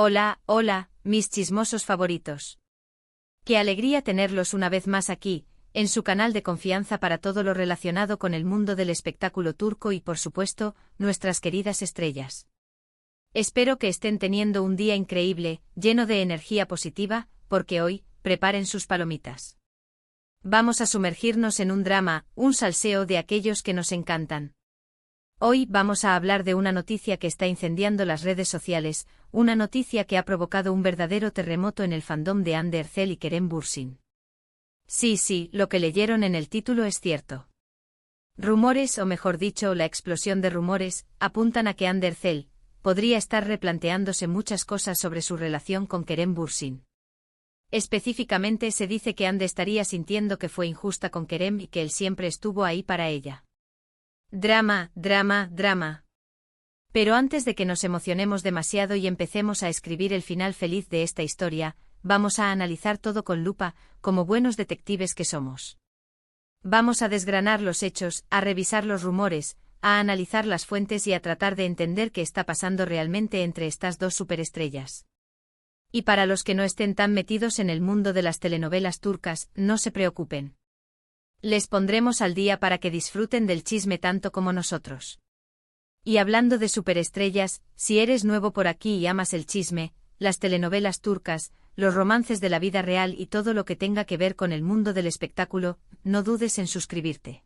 Hola, hola, mis chismosos favoritos. Qué alegría tenerlos una vez más aquí, en su canal de confianza para todo lo relacionado con el mundo del espectáculo turco y, por supuesto, nuestras queridas estrellas. Espero que estén teniendo un día increíble, lleno de energía positiva, porque hoy, preparen sus palomitas. Vamos a sumergirnos en un drama, un salseo de aquellos que nos encantan. Hoy vamos a hablar de una noticia que está incendiando las redes sociales, una noticia que ha provocado un verdadero terremoto en el fandom de Hande Erçel y Kerem Bürsin. Sí, lo que leyeron en el título es cierto. Rumores, o mejor dicho, la explosión de rumores, apuntan a que Hande Erçel podría estar replanteándose muchas cosas sobre su relación con Kerem Bürsin. Específicamente se dice que Hande estaría sintiendo que fue injusta con Kerem y que él siempre estuvo ahí para ella. Drama. Pero antes de que nos emocionemos demasiado y empecemos a escribir el final feliz de esta historia, vamos a analizar todo con lupa, como buenos detectives que somos. Vamos a desgranar los hechos, a revisar los rumores, a analizar las fuentes y a tratar de entender qué está pasando realmente entre estas dos superestrellas. Y para los que no estén tan metidos en el mundo de las telenovelas turcas, no se preocupen. Les pondremos al día para que disfruten del chisme tanto como nosotros. Y hablando de superestrellas, si eres nuevo por aquí y amas el chisme, las telenovelas turcas, los romances de la vida real y todo lo que tenga que ver con el mundo del espectáculo, no dudes en suscribirte.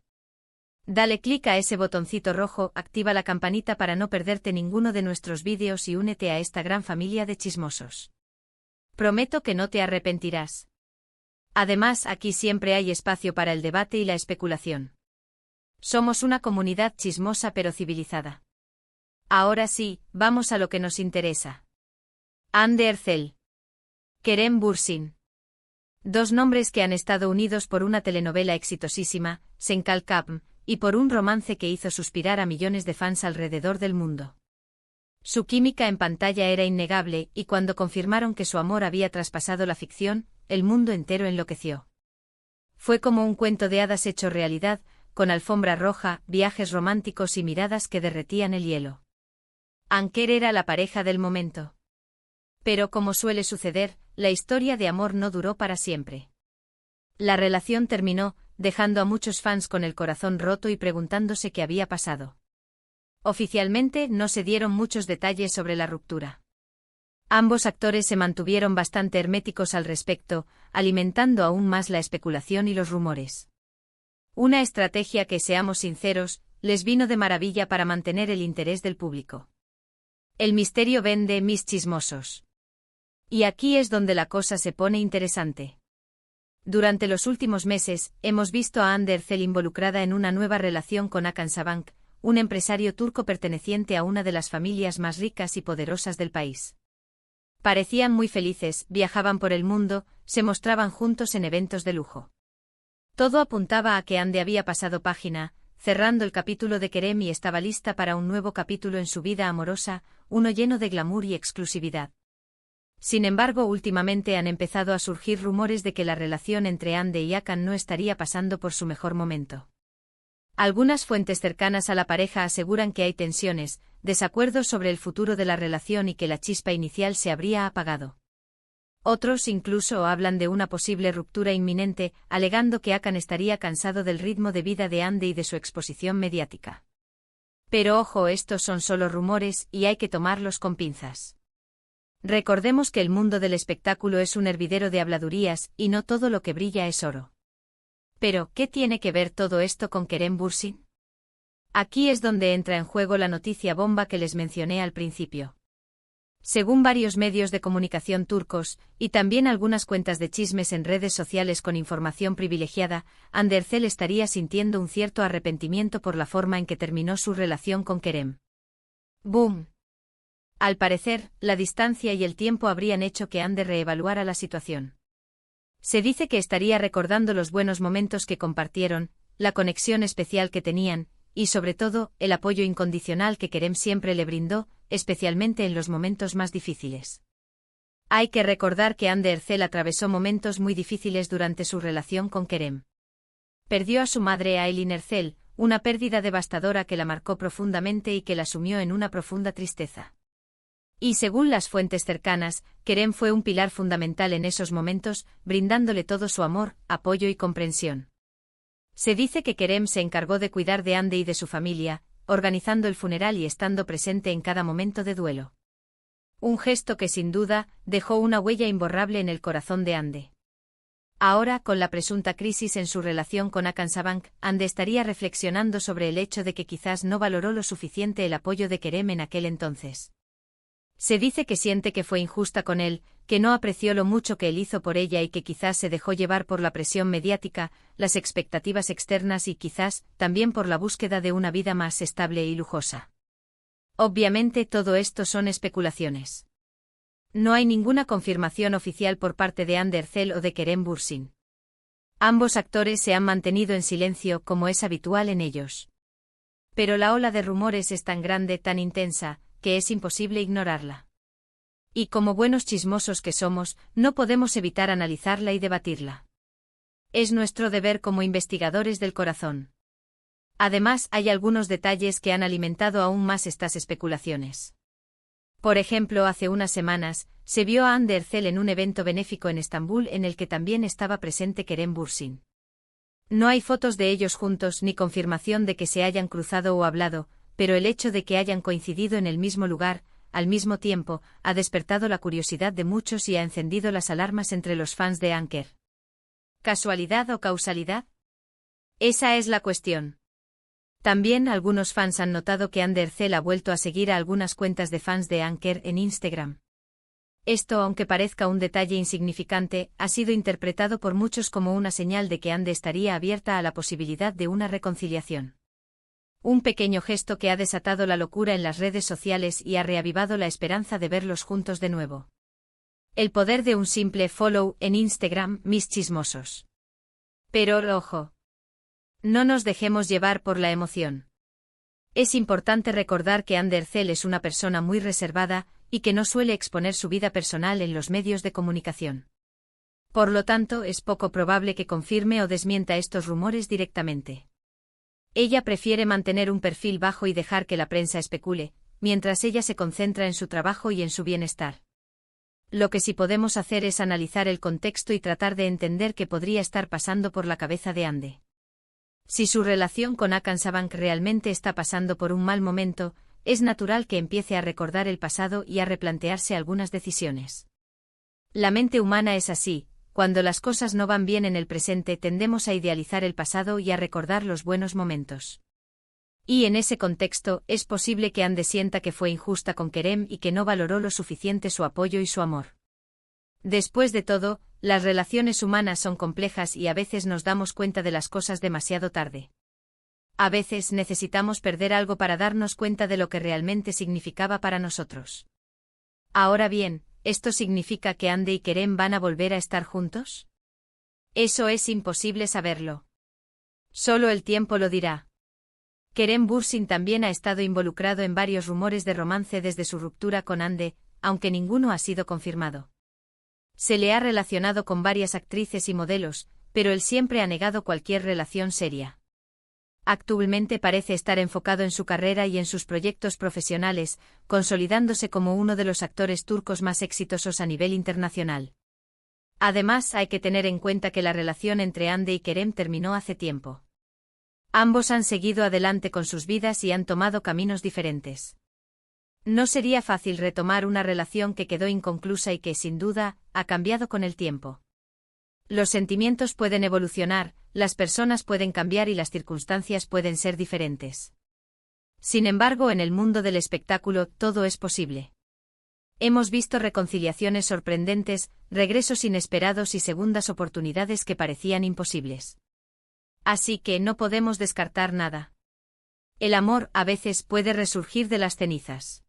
Dale clic a ese botoncito rojo, activa la campanita para no perderte ninguno de nuestros vídeos y únete a esta gran familia de chismosos. Prometo que no te arrepentirás. Además, aquí siempre hay espacio para el debate y la especulación. Somos una comunidad chismosa pero civilizada. Ahora sí, vamos a lo que nos interesa. Hande Erçel. Kerem Bürsin. Dos nombres que han estado unidos por una telenovela exitosísima, Senkalkam, y por un romance que hizo suspirar a millones de fans alrededor del mundo. Su química en pantalla era innegable, y cuando confirmaron que su amor había traspasado la ficción, el mundo entero enloqueció. Fue como un cuento de hadas hecho realidad, con alfombra roja, viajes románticos y miradas que derretían el hielo. Anker era la pareja del momento. Pero como suele suceder, la historia de amor no duró para siempre. La relación terminó, dejando a muchos fans con el corazón roto y preguntándose qué había pasado. Oficialmente no se dieron muchos detalles sobre la ruptura. Ambos actores se mantuvieron bastante herméticos al respecto, alimentando aún más la especulación y los rumores. Una estrategia que, seamos sinceros, les vino de maravilla para mantener el interés del público. El misterio vende, mis chismosos. Y aquí es donde la cosa se pone interesante. Durante los últimos meses, hemos visto a Hande Erçel involucrada en una nueva relación con Hakan Sabancı, un empresario turco perteneciente a una de las familias más ricas y poderosas del país. Parecían muy felices, viajaban por el mundo, se mostraban juntos en eventos de lujo. Todo apuntaba a que Hande había pasado página, cerrando el capítulo de Kerem y estaba lista para un nuevo capítulo en su vida amorosa, uno lleno de glamour y exclusividad. Sin embargo, últimamente han empezado a surgir rumores de que la relación entre Hande y Hakan no estaría pasando por su mejor momento. Algunas fuentes cercanas a la pareja aseguran que hay tensiones, desacuerdos sobre el futuro de la relación y que la chispa inicial se habría apagado. Otros incluso hablan de una posible ruptura inminente, alegando que Hakan estaría cansado del ritmo de vida de Hande y de su exposición mediática. Pero ojo, estos son solo rumores y hay que tomarlos con pinzas. Recordemos que el mundo del espectáculo es un hervidero de habladurías y no todo lo que brilla es oro. Pero, ¿qué tiene que ver todo esto con Kerem Bürsin? Aquí es donde entra en juego la noticia bomba que les mencioné al principio. Según varios medios de comunicación turcos, y también algunas cuentas de chismes en redes sociales con información privilegiada, Hande Erçel estaría sintiendo un cierto arrepentimiento por la forma en que terminó su relación con Kerem. ¡Boom! Al parecer, la distancia y el tiempo habrían hecho que Hande reevaluara la situación. Se dice que estaría recordando los buenos momentos que compartieron, la conexión especial que tenían, y sobre todo, el apoyo incondicional que Kerem siempre le brindó, especialmente en los momentos más difíciles. Hay que recordar que Hande Erçel atravesó momentos muy difíciles durante su relación con Kerem. Perdió a su madre Aylin Erçel, una pérdida devastadora que la marcó profundamente y que la sumió en una profunda tristeza. Y según las fuentes cercanas, Kerem fue un pilar fundamental en esos momentos, brindándole todo su amor, apoyo y comprensión. Se dice que Kerem se encargó de cuidar de Hande y de su familia, organizando el funeral y estando presente en cada momento de duelo. Un gesto que sin duda dejó una huella imborrable en el corazón de Hande. Ahora, con la presunta crisis en su relación con Hakan Sabank, Hande estaría reflexionando sobre el hecho de que quizás no valoró lo suficiente el apoyo de Kerem en aquel entonces. Se dice que siente que fue injusta con él, que no apreció lo mucho que él hizo por ella y que quizás se dejó llevar por la presión mediática, las expectativas externas y quizás también por la búsqueda de una vida más estable y lujosa. Obviamente todo esto son especulaciones. No hay ninguna confirmación oficial por parte de Hande Erçel o de Kerem Bürsin. Ambos actores se han mantenido en silencio como es habitual en ellos. Pero la ola de rumores es tan grande, tan intensa, que es imposible ignorarla. Y como buenos chismosos que somos, no podemos evitar analizarla y debatirla. Es nuestro deber como investigadores del corazón. Además, hay algunos detalles que han alimentado aún más estas especulaciones. Por ejemplo, hace unas semanas, se vio a Hande Erçel en un evento benéfico en Estambul en el que también estaba presente Kerem Bürsin. No hay fotos de ellos juntos ni confirmación de que se hayan cruzado o hablado, pero el hecho de que hayan coincidido en el mismo lugar, al mismo tiempo, ha despertado la curiosidad de muchos y ha encendido las alarmas entre los fans de Anker. ¿Casualidad o causalidad? Esa es la cuestión. También algunos fans han notado que Hande Erçel ha vuelto a seguir a algunas cuentas de fans de Anker en Instagram. Esto, aunque parezca un detalle insignificante, ha sido interpretado por muchos como una señal de que Hande estaría abierta a la posibilidad de una reconciliación. Un pequeño gesto que ha desatado la locura en las redes sociales y ha reavivado la esperanza de verlos juntos de nuevo. El poder de un simple follow en Instagram, mis chismosos. Pero, ojo. No nos dejemos llevar por la emoción. Es importante recordar que Hande Erçel es una persona muy reservada y que no suele exponer su vida personal en los medios de comunicación. Por lo tanto, es poco probable que confirme o desmienta estos rumores directamente. Ella prefiere mantener un perfil bajo y dejar que la prensa especule, mientras ella se concentra en su trabajo y en su bienestar. Lo que sí podemos hacer es analizar el contexto y tratar de entender qué podría estar pasando por la cabeza de Hande. Si su relación con Hakan Sabank realmente está pasando por un mal momento, es natural que empiece a recordar el pasado y a replantearse algunas decisiones. La mente humana es así. Cuando las cosas no van bien en el presente tendemos a idealizar el pasado y a recordar los buenos momentos. Y en ese contexto, es posible que Hande sienta que fue injusta con Kerem y que no valoró lo suficiente su apoyo y su amor. Después de todo, las relaciones humanas son complejas y a veces nos damos cuenta de las cosas demasiado tarde. A veces necesitamos perder algo para darnos cuenta de lo que realmente significaba para nosotros. Ahora bien, ¿esto significa que Hande y Kerem van a volver a estar juntos? Eso es imposible saberlo. Solo el tiempo lo dirá. Kerem Bürsin también ha estado involucrado en varios rumores de romance desde su ruptura con Hande, aunque ninguno ha sido confirmado. Se le ha relacionado con varias actrices y modelos, pero él siempre ha negado cualquier relación seria. Actualmente parece estar enfocado en su carrera y en sus proyectos profesionales, consolidándose como uno de los actores turcos más exitosos a nivel internacional. Además, hay que tener en cuenta que la relación entre Hande y Kerem terminó hace tiempo. Ambos han seguido adelante con sus vidas y han tomado caminos diferentes. No sería fácil retomar una relación que quedó inconclusa y que, sin duda, ha cambiado con el tiempo. Los sentimientos pueden evolucionar, las personas pueden cambiar y las circunstancias pueden ser diferentes. Sin embargo, en el mundo del espectáculo todo es posible. Hemos visto reconciliaciones sorprendentes, regresos inesperados y segundas oportunidades que parecían imposibles. Así que no podemos descartar nada. El amor a veces puede resurgir de las cenizas.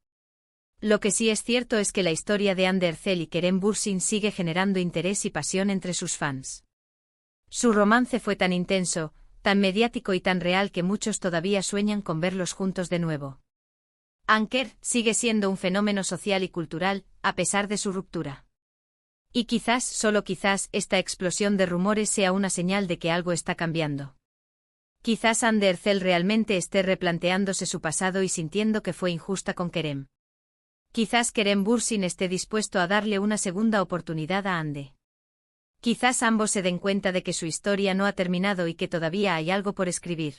Lo que sí es cierto es que la historia de Hande Erçel y Kerem Bürsin sigue generando interés y pasión entre sus fans. Su romance fue tan intenso, tan mediático y tan real que muchos todavía sueñan con verlos juntos de nuevo. Anker sigue siendo un fenómeno social y cultural, a pesar de su ruptura. Y quizás, solo quizás, esta explosión de rumores sea una señal de que algo está cambiando. Quizás Hande Erçel realmente esté replanteándose su pasado y sintiendo que fue injusta con Kerem. Quizás Kerem Bürsin esté dispuesto a darle una segunda oportunidad a Hande. Quizás ambos se den cuenta de que su historia no ha terminado y que todavía hay algo por escribir.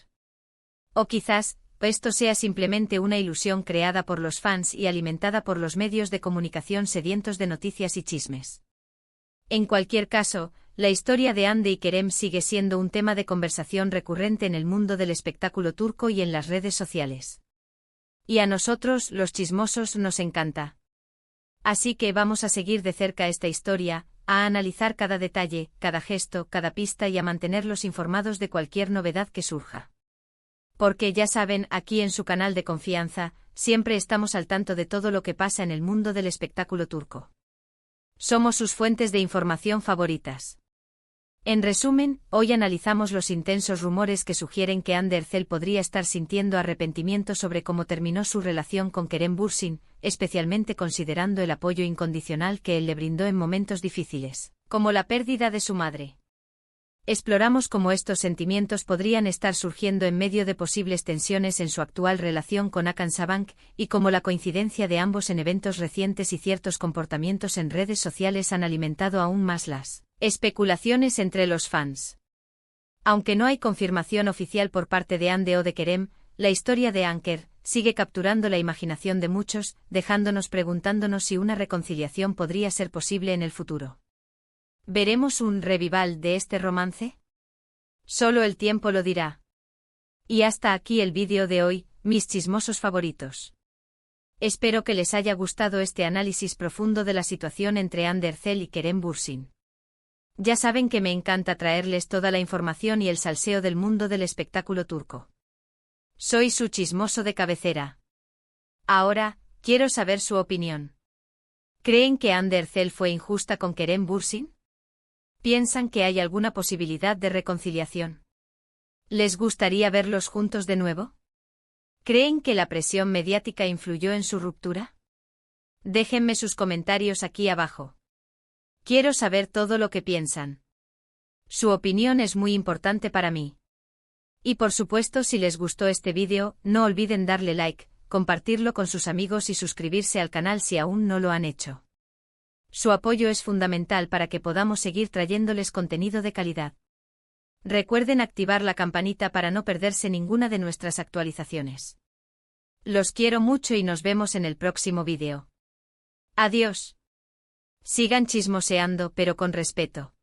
O quizás, esto sea simplemente una ilusión creada por los fans y alimentada por los medios de comunicación sedientos de noticias y chismes. En cualquier caso, la historia de Hande y Kerem sigue siendo un tema de conversación recurrente en el mundo del espectáculo turco y en las redes sociales. Y a nosotros, los chismosos, nos encanta. Así que vamos a seguir de cerca esta historia, a analizar cada detalle, cada gesto, cada pista y a mantenerlos informados de cualquier novedad que surja. Porque ya saben, aquí en su canal de confianza, siempre estamos al tanto de todo lo que pasa en el mundo del espectáculo turco. Somos sus fuentes de información favoritas. En resumen, hoy analizamos los intensos rumores que sugieren que Hande Erçel podría estar sintiendo arrepentimiento sobre cómo terminó su relación con Kerem Bürsin, especialmente considerando el apoyo incondicional que él le brindó en momentos difíciles, como la pérdida de su madre. Exploramos cómo estos sentimientos podrían estar surgiendo en medio de posibles tensiones en su actual relación con Hakan Sabank, y cómo la coincidencia de ambos en eventos recientes y ciertos comportamientos en redes sociales han alimentado aún más las especulaciones entre los fans. Aunque no hay confirmación oficial por parte de Hande o de Kerem, la historia de Anker sigue capturando la imaginación de muchos, dejándonos preguntándonos si una reconciliación podría ser posible en el futuro. ¿Veremos un revival de este romance? Solo el tiempo lo dirá. Y hasta aquí el vídeo de hoy, mis chismosos favoritos. Espero que les haya gustado este análisis profundo de la situación entre Hande Erçel y Kerem Bürsin. Ya saben que me encanta traerles toda la información y el salseo del mundo del espectáculo turco. Soy su chismoso de cabecera. Ahora, quiero saber su opinión. ¿Creen que Hande Erçel fue injusta con Kerem Bürsin? ¿Piensan que hay alguna posibilidad de reconciliación? ¿Les gustaría verlos juntos de nuevo? ¿Creen que la presión mediática influyó en su ruptura? Déjenme sus comentarios aquí abajo. Quiero saber todo lo que piensan. Su opinión es muy importante para mí. Y por supuesto, si les gustó este vídeo, no olviden darle like, compartirlo con sus amigos y suscribirse al canal si aún no lo han hecho. Su apoyo es fundamental para que podamos seguir trayéndoles contenido de calidad. Recuerden activar la campanita para no perderse ninguna de nuestras actualizaciones. Los quiero mucho y nos vemos en el próximo vídeo. Adiós. Sigan chismoseando pero con respeto.